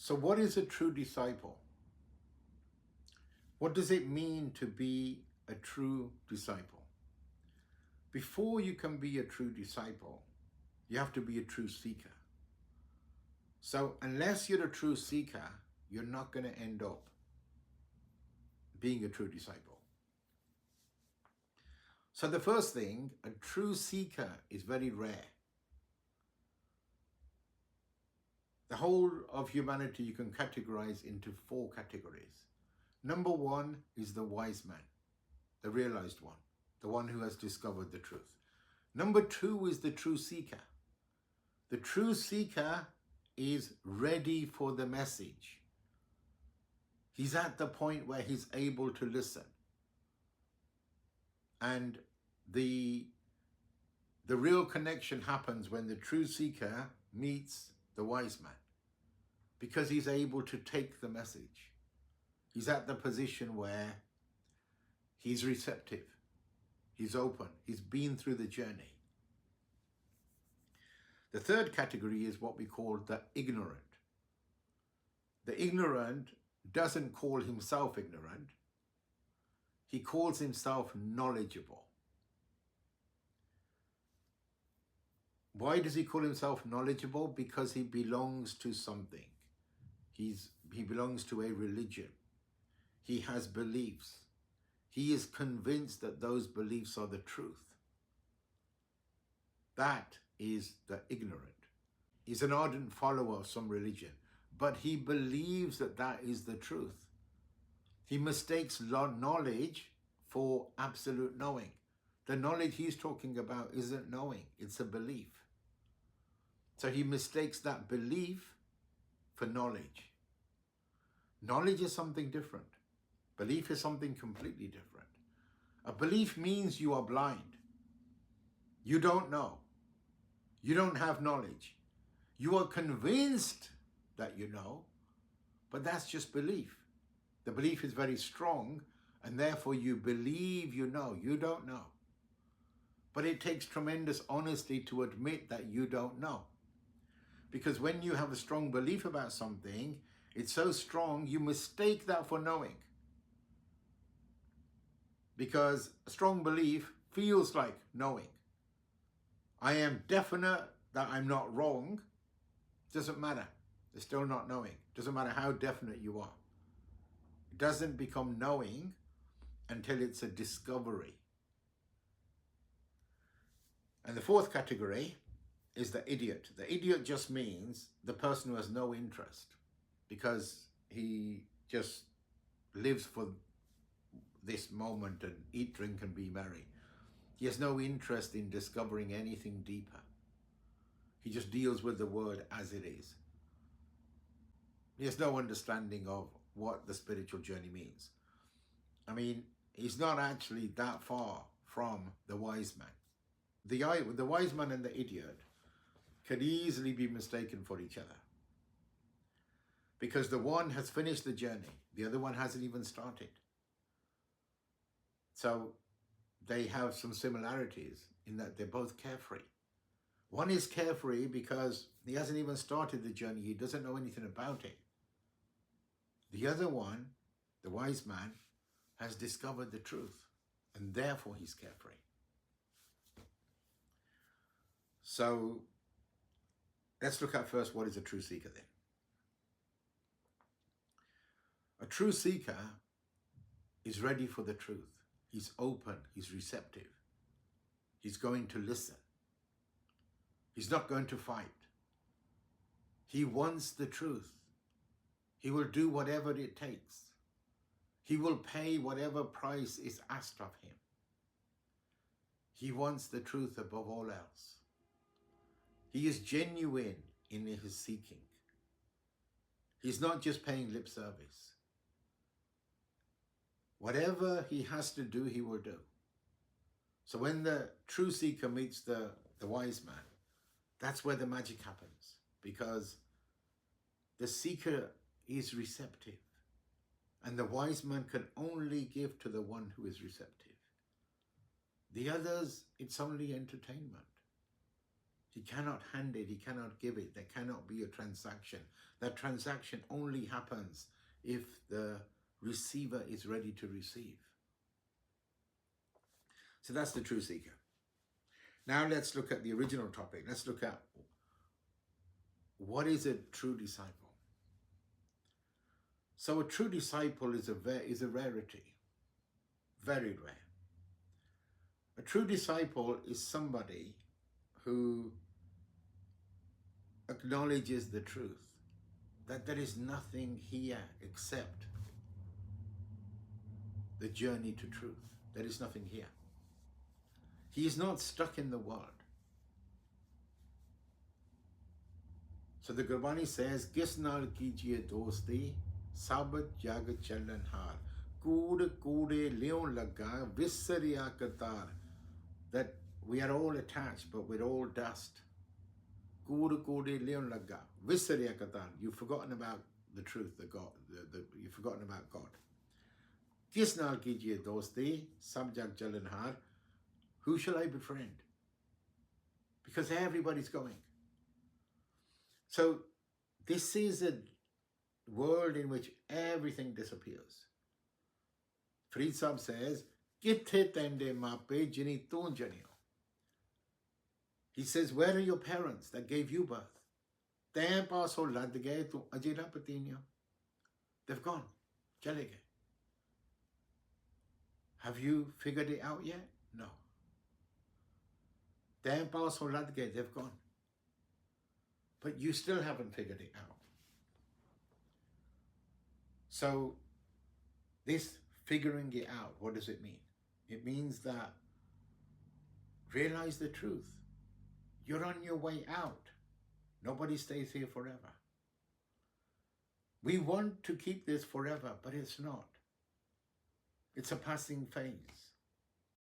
So what is a true disciple? What does it mean to be a true disciple? Before you can be a true disciple, you have to be a true seeker. So unless you're a true seeker, you're not going to end up being a true disciple. So the first thing, a true seeker is very rare. The whole of humanity you can categorize into 4 categories. Number 1 is the wise man, the realized one, the one who has discovered the truth. Number 2 is the true seeker. The true seeker is ready for the message. He's at the point where he's able to listen. And the real connection happens when the true seeker meets the wise man, because he's able to take the message. He's at the position where he's receptive, he's open, he's been through the journey. The third category is what we call the ignorant. The ignorant doesn't call himself ignorant. He calls himself knowledgeable. Why does he call himself knowledgeable? Because he belongs to something. He belongs to a religion. He has beliefs. He is convinced that those beliefs are the truth. That is the ignorant. He's an ardent follower of some religion, but he believes that that is the truth. He mistakes knowledge for absolute knowing. The knowledge he's talking about isn't knowing, it's a belief. So he mistakes that belief for knowledge. Knowledge is something different. Belief is something completely different. A belief means you are blind. You don't know. You don't have knowledge. You are convinced that you know, but that's just belief. The belief is very strong, and therefore you believe you know. You don't know. But it takes tremendous honesty to admit that you don't know. Because when you have a strong belief about something, it's so strong you mistake that for knowing. Because a strong belief feels like knowing. I am definite that I'm not wrong. Doesn't matter. It's still not knowing. Doesn't matter how definite you are. It doesn't become knowing until it's a discovery. And the fourth category is the idiot. The idiot just means the person who has no interest, because he just lives for this moment and eat, drink, and be merry. He has no interest in discovering anything deeper. He just deals with the word as it is. He has no understanding of what the spiritual journey means. I mean, he's not actually that far from the wise man. The wise man and the idiot could easily be mistaken for each other, because the one has finished the journey, the other one hasn't even started. So they have some similarities in that they're both carefree. One is carefree because he hasn't even started the journey. He doesn't know anything about it. The other one, the wise man, has discovered the truth, and therefore he's carefree. So let's look at first, what is a true seeker then? A true seeker is ready for the truth. He's open, he's receptive. He's going to listen. He's not going to fight. He wants the truth. He will do whatever it takes. He will pay whatever price is asked of him. He wants the truth above all else. He is genuine in his seeking. He's not just paying lip service. Whatever he has to do, he will do. So when the true seeker meets the wise man, that's where the magic happens, because the seeker is receptive, and the wise man can only give to the one who is receptive. The others, it's only entertainment. He cannot hand it, he cannot give it. There cannot be a transaction. That transaction only happens if the receiver is ready to receive. So that's the true seeker. Now let's look at the original topic. Let's look at what is a true disciple. So a true disciple is a rarity, very rare. A true disciple is somebody who acknowledges the truth, that there is nothing here except the journey to truth. There is nothing here. He is not stuck in the world. So the Gurbani says, Kis naal kijiye dosti, sab jag chalan har. Kood koode leon laga, vissariya katar. That we are all attached, but we're all dust. Kood koode leon laga, vissariya katar. You've forgotten about the truth, the God. You've forgotten about God. Kis naal kijiye dosti, sab jag chalan har. Who shall I befriend? Because everybody's going. So this is a world in which everything disappears. Farid Sahib says, Kithe tende mape jini tu janiyo. He says, where are your parents that gave you birth? Tain paaso lad gaye tu ajira patinyo. They've gone. Chale gaye. Have you figured it out yet? No. Tain paaso lad gaye, they've gone. But you still haven't figured it out. So this figuring it out, what does it mean? It means that realize the truth. You're on your way out. Nobody stays here forever. We want to keep this forever, but it's not. It's a passing phase.